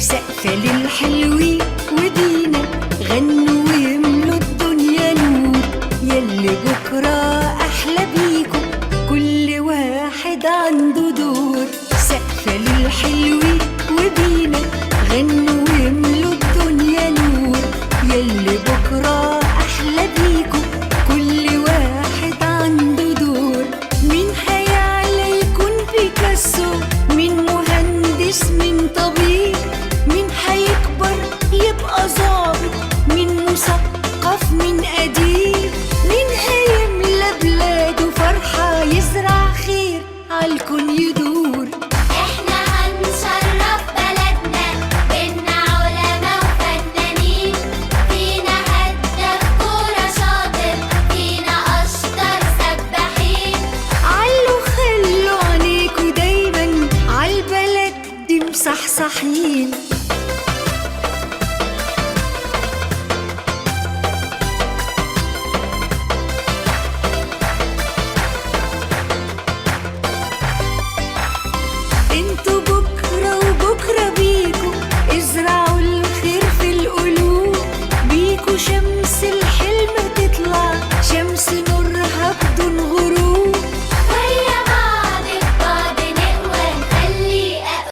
سقفة للحلوين ودينا غنوا ويملوا الدنيا نور، يلي بكرة أحلى بيكم كل واحد عنده دور. سقفة للحلوين ودينا غنوا ويملوا الدنيا نور، يلي بكرة أحلى بيكم كل واحد عنده دور. مين هيعلى يكون بيكاسو، مين مهندس، مين طبيب، مين هيكبر يبقى ظابط، مين مثقف، مين أديب، مين هيملى بلاده فرحة يزرع خير عالكون يدور. احنا هنشرف بلدنا بينا علماء وفنانين، فينا هداف كورة شاطر، فينا أشطر سباحين. علوا خلوا عينيكوا دايما عالبلد دي مصحصحين.